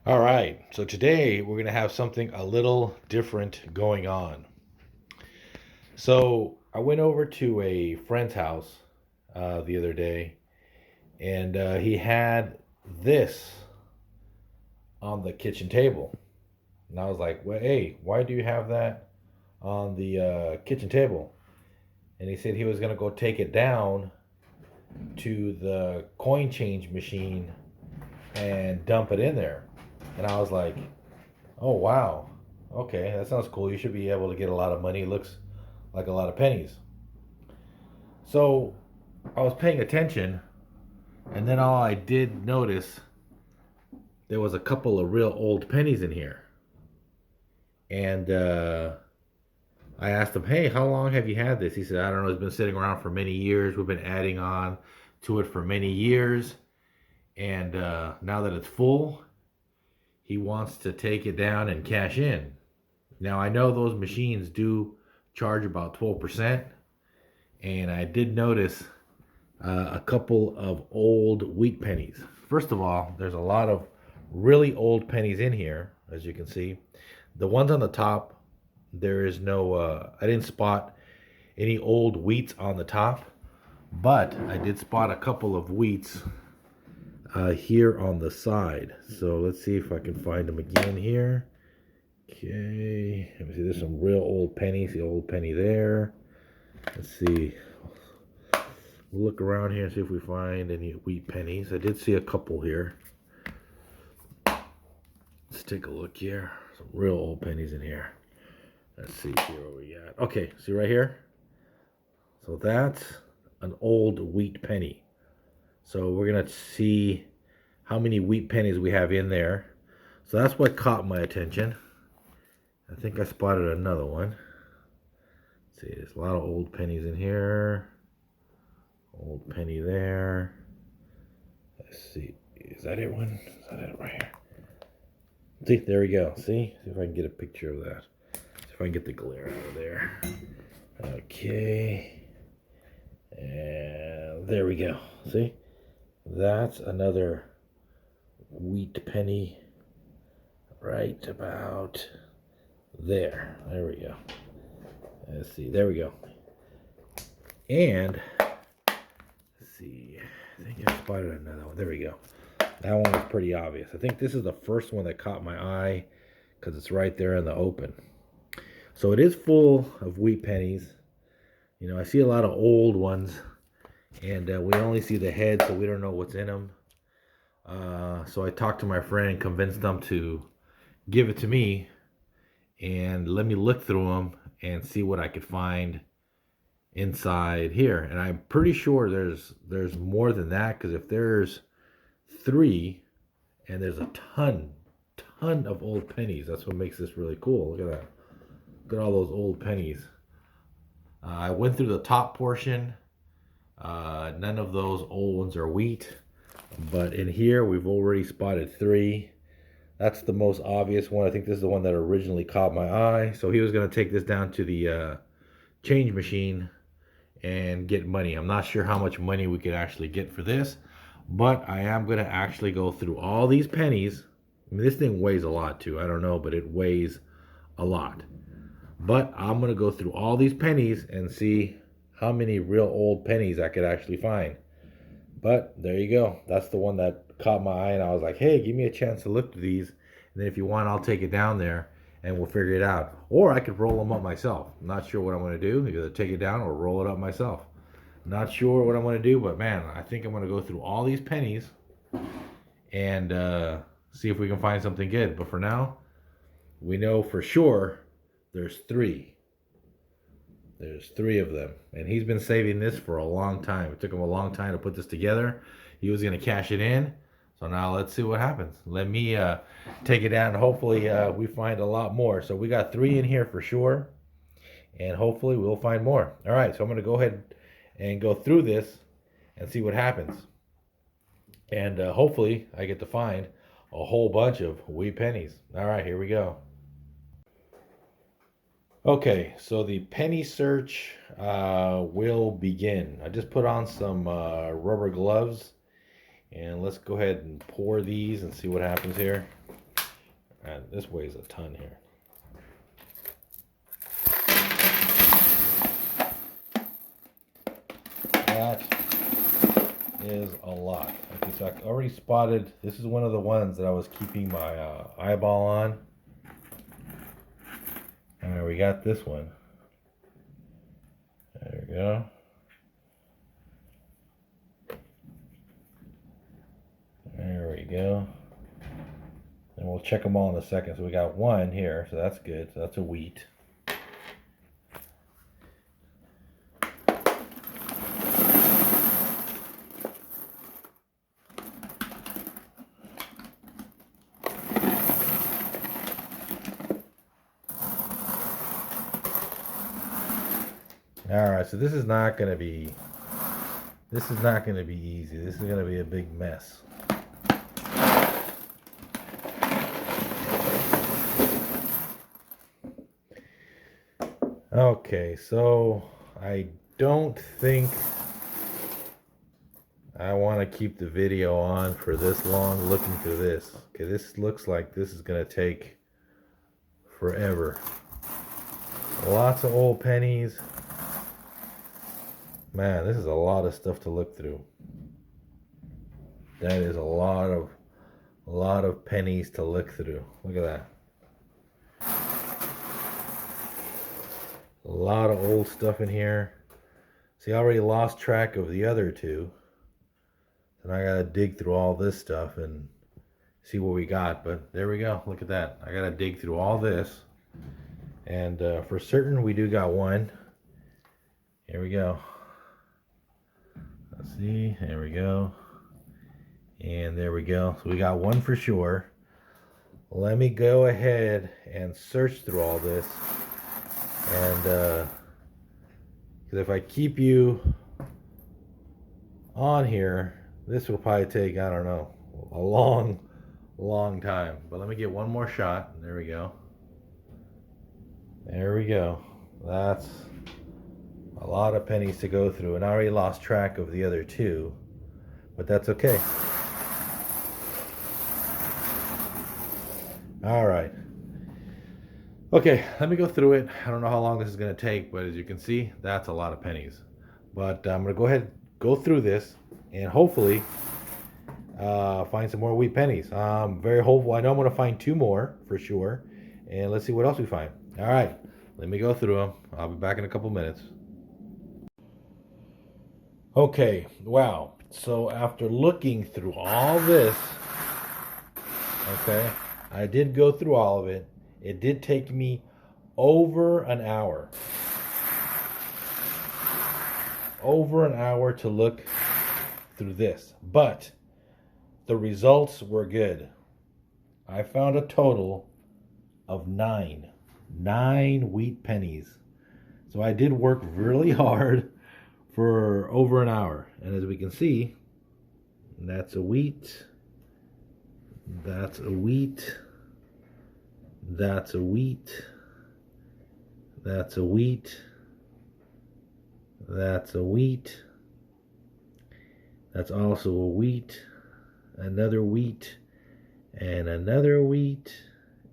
All right, so today we're going to have something a little different going on. So I went over to a friend's house the other day, and he had this on the kitchen table. And I was like, well, hey, why do you have that on the kitchen table? And he said he was going to go take it down to the coin change machine and dump it in there. And I was like, oh, wow. Okay, that sounds cool. You should be able to get a lot of money. It looks like a lot of pennies. So I was paying attention, and then all I did notice there was a couple of real old pennies in here. And I asked him, hey, how long have you had this? He said, I don't know. It's been sitting around for many years. We've been adding on to it for many years. And now that it's full, he wants to take it down and cash in. Now, I know those machines do charge about 12%, and I did notice a couple of old wheat pennies. First of all, there's a lot of really old pennies in here, as you can see. The ones on the top, there is no, I didn't spot any old wheats on the top, but I did spot a couple of wheats here on the side. So let's see if I can find them again here. Okay, let me see. There's some real old pennies. The old penny there. Let's see. We'll look around here and see if we find any wheat pennies. I did see a couple here. Let's take a look here. Some real old pennies in here. Let's see here what we got. Okay, see right here? So that's an old wheat penny. So we're going to see how many wheat pennies we have in there. So that's what caught my attention. I think I spotted another one. Let's see, there's a lot of old pennies in here. Old penny there. Let's see. Is that it one? Is that it right here? See, there we go. See if I can get a picture of that. See if I can get the glare out of there. Okay. And there we go. See? That's another wheat penny right about there. There we go. Let's see. There we go. And let's see. I think I spotted another one. There we go. That one was pretty obvious. I think this is the first one that caught my eye because it's right there in the open. So it is full of wheat pennies. You know, I see a lot of old ones, and we only see the head, so we don't know what's in them. So I talked to my friend and convinced them to give it to me and let me look through them and see what I could find inside here. And I'm pretty sure there's more than that, because if there's 3 and there's a ton of old pennies, that's what makes this really cool. Look at that. Look at all those old pennies. I went through the top portion. None of those old ones are wheat, but in here we've already spotted 3. That's the most obvious one. I think this is the one that originally caught my eye. So he was going to take this down to the change machine and get money. I'm not sure how much money we could actually get for this, but I am going to actually go through all these pennies. I mean, this thing weighs a lot too. I don't know, but it weighs a lot. But I'm going to go through all these pennies and see how many real old pennies I could actually find. But there you go. That's the one that caught my eye, and I was like, hey, give me a chance to look through these. And then if you want, I'll take it down there and we'll figure it out. Or I could roll them up myself. I'm not sure what I'm going to do. Either take it down or roll it up myself. Not sure what I'm going to do, but man, I think I'm going to go through all these pennies and see if we can find something good. But for now, we know for sure there's 3. There's 3 of them. And he's been saving this for a long time. It took him a long time to put this together. He was going to cash it in. So now let's see what happens. Let me take it down, and hopefully we find a lot more. So we got 3 in here for sure. And hopefully we'll find more. All right, so I'm going to go ahead and go through this and see what happens. And hopefully I get to find a whole bunch of wheat pennies. All right, here we go. Okay, so the penny search will begin. I just put on some rubber gloves, and let's go ahead and pour these and see what happens here. And this weighs a ton here. That is a lot. Okay, so I already spotted, this is one of the ones that I was keeping my eyeball on. And we got this one. There we go. There we go. And we'll check them all in a second. So we got one here, so that's good. So that's a wheat. All right, so this is not going to be easy. This is going to be a big mess. Okay, so I don't think I want to keep the video on for this long looking through this. Okay, this looks like this is going to take forever. Lots of old pennies. Man, this is a lot of stuff to look through. That is a lot of pennies to look through. Look at that. A lot of old stuff in here. See, I already lost track of the other two. And I gotta dig through all this stuff and see what we got. But there we go. Look at that. I gotta dig through all this. And for certain, we do got one. Here we go. Let's see. There we go. And there we go. So we got one for sure. Let me go ahead and search through all this. And because if I keep you on here, this will probably take, I don't know, a long time. But let me get one more shot. There we go. There we go. That's a lot of pennies to go through. And I already lost track of the other two. But that's okay. All right. Okay, let me go through it. I don't know how long this is going to take, but as you can see, that's a lot of pennies. But I'm going to go ahead and go through this and hopefully find some more wheat pennies. I'm very hopeful. I know I'm going to find two more for sure. And let's see what else we find. All right, let me go through them. I'll be back in a couple minutes. Okay, wow. So after looking through all this, okay, I did go through all of it. It did take me over an hour. Over an hour to look through this. But the results were good. I found a total of 9 wheat pennies. So I did work really hard for over an hour. And as we can see, that's a wheat. That's a wheat. That's a wheat. That's a wheat. That's a wheat. That's also a wheat. Another wheat. And another wheat.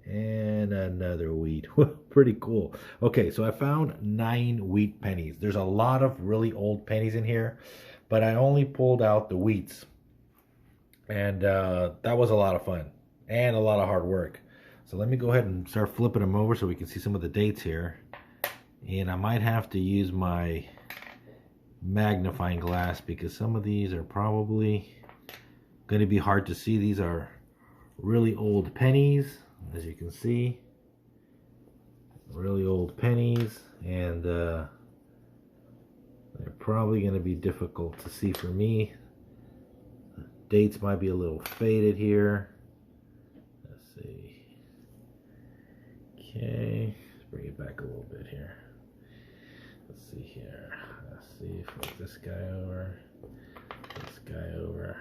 And another wheat. Pretty cool. Okay, so I found 9 wheat pennies. There's a lot of really old pennies in here, but I only pulled out the wheats. And that was a lot of fun and a lot of hard work. So let me go ahead and start flipping them over so we can see some of the dates here. And I might have to use my magnifying glass because some of these are probably going to be hard to see. These are really old pennies, as you can see. Really old pennies, and they're probably going to be difficult to see for me. The dates might be a little faded here. Let's see. Okay, let's bring it back a little bit here. Let's see here. Let's see, flip this guy over, this guy over,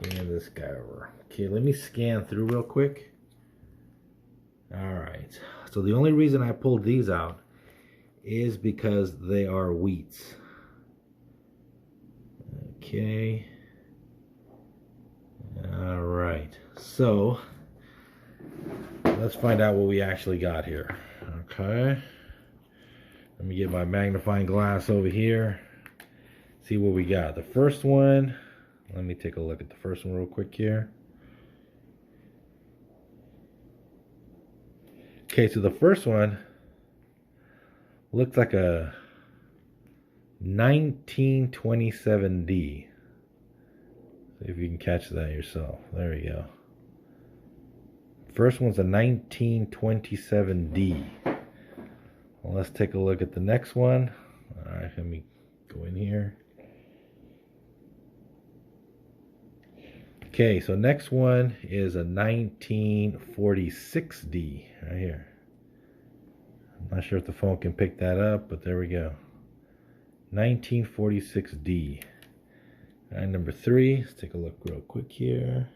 and this guy over. Okay, let me scan through real quick. Alright, so the only reason I pulled these out is because they are wheats. Okay. Alright, so let's find out what we actually got here. Okay. Let me get my magnifying glass over here. See what we got. The first one, let me take a look at the first one real quick here. Okay, so the first one looks like a 1927D. If you can catch that yourself. There we go. First one's a 1927D. Well, let's take a look at the next one. Alright, let me go in here. Okay, so next one is a 1946D right here. I'm not sure if the phone can pick that up, but there we go. 1946D. And number 3, let's take a look real quick here.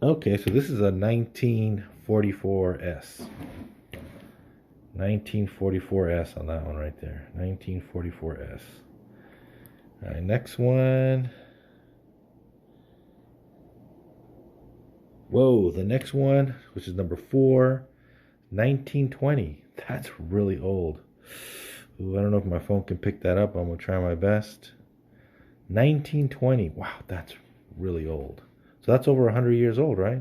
Okay, so this is a 1944S. 1944S on that one right there. 1944S. All right, next one. Whoa, the next one, which is number 4, 1920. That's really old. Ooh, I don't know if my phone can pick that up. I'm going to try my best. 1920. Wow, that's really old. So that's over 100 years old, right?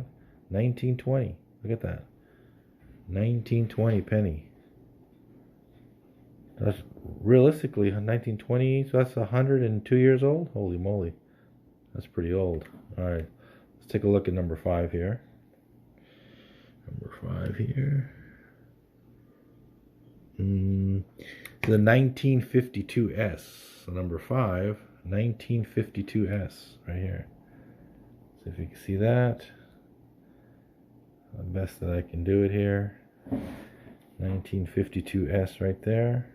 1920. Look at that. 1920 penny. That's realistically 1920. So that's 102 years old. Holy moly. That's pretty old. All right. Let's take a look at number 5 here. Number 5 here. The 1952S. So number 5, 1952S right here. See if you can see that. The best that I can do it here. 1952S right there.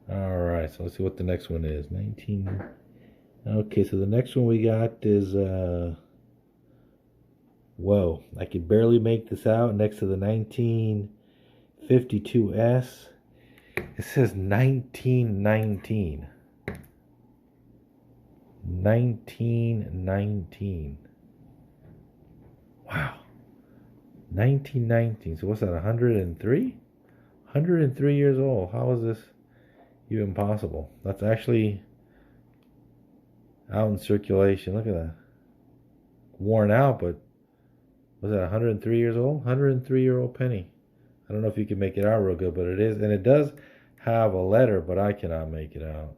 Alright, so let's see what the next one is. Okay, so the next one we got is whoa, I could barely make this out next to the 1952S. It says 1919. 1919. Wow. 1919. So what's that, 103? 103 years old. How is this even possible? That's actually out in circulation. Look at that. Worn out, but was that 103 years old? 103-year-old penny. I don't know if you can make it out real good, but it is. And it does have a letter, but I cannot make it out.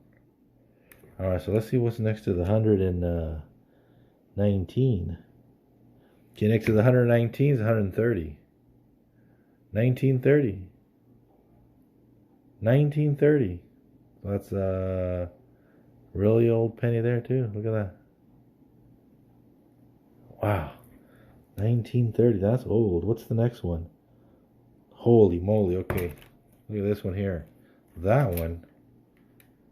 Alright, so let's see what's next to the 119. Okay, next to the 119 is 130. 1930. 1930. That's a really old penny there too. Look at that. Wow. 1930. That's old. What's the next one? Holy moly. Okay. Look at this one here. That one,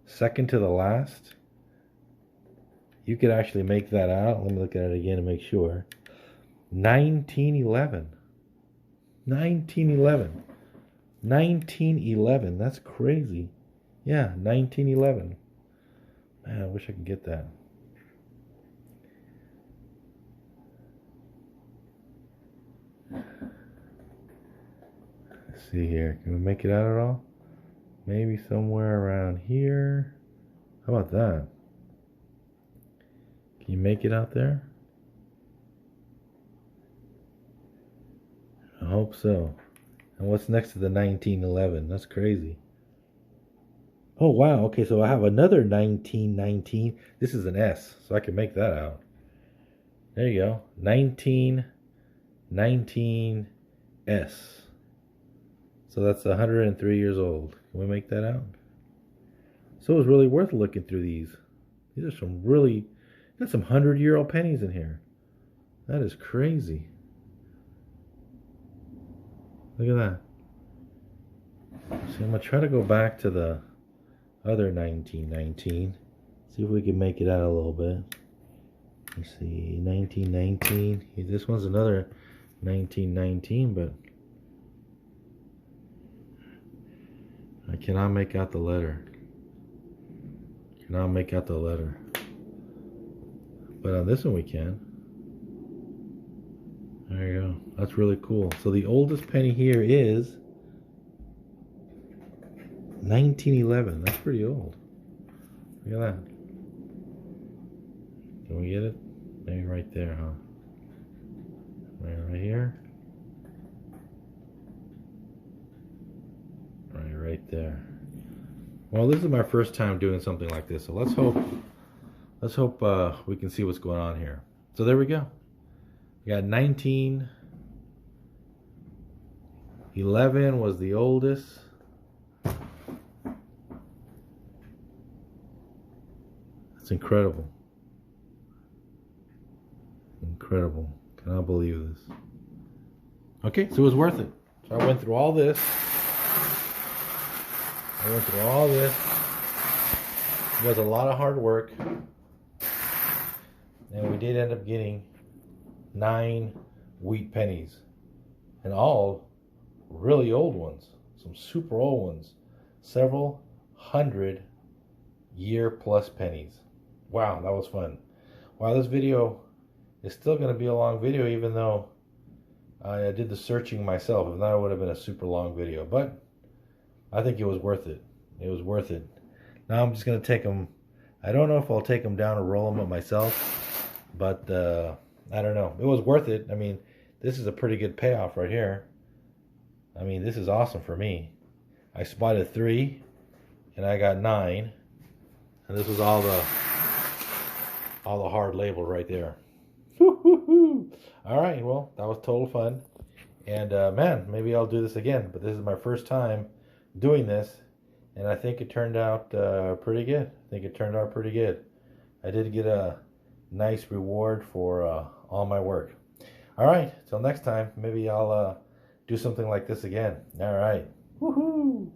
second to the last. You could actually make that out. Let me look at it again to make sure. 1911. 1911. 1911. That's crazy. Yeah, 1911. Man, I wish I could get that. Let's see here. Can we make it out at all? Maybe somewhere around here. How about that? Can you make it out there? I hope so. And what's next to the 1911? That's crazy. Oh, wow. Okay, so I have another 1919. This is an S, so I can make that out. There you go. 1919S. So that's 103 years old. Can we make that out? So it was really worth looking through these. These are some really, got some 100-year-old pennies in here. That is crazy. Look at that. See, I'm going to try to go back to the other 1919. See if we can make it out a little bit. Let's see, 1919. This one's another 1919, but I cannot make out the letter. Cannot make out the letter. But on this one we can. There you go. That's really cool. So the oldest penny here is 1911. That's pretty old. Look at that. Can we get it? Maybe right there, huh? Right here. Right there. Well, this is my first time doing something like this, so let's hope we can see what's going on here. So there we go. We got 1911 was the oldest. That's incredible. Incredible. Cannot believe this. Okay, so it was worth it. So I went through all this. It was a lot of hard work. And we did end up getting 9 wheat pennies. And all really old ones. Some super old ones. Several 100-year-plus pennies. Wow, that was fun. Wow, this video is still going to be a long video, even though I did the searching myself. If not, it would have been a super long video. But I think it was worth it. It was worth it. Now I'm just going to take them. I don't know if I'll take them down or roll them up myself. But I don't know. It was worth it. I mean, this is a pretty good payoff right here. I mean, this is awesome for me. I spotted 3 and I got 9. And this was all the hard label right there. All right, well, that was total fun. And man, maybe I'll do this again. But this is my first time doing this. And I think it turned out pretty good. I did get a nice reward for all my work. All right, till next time, maybe I'll do something like this again. All right. Woohoo!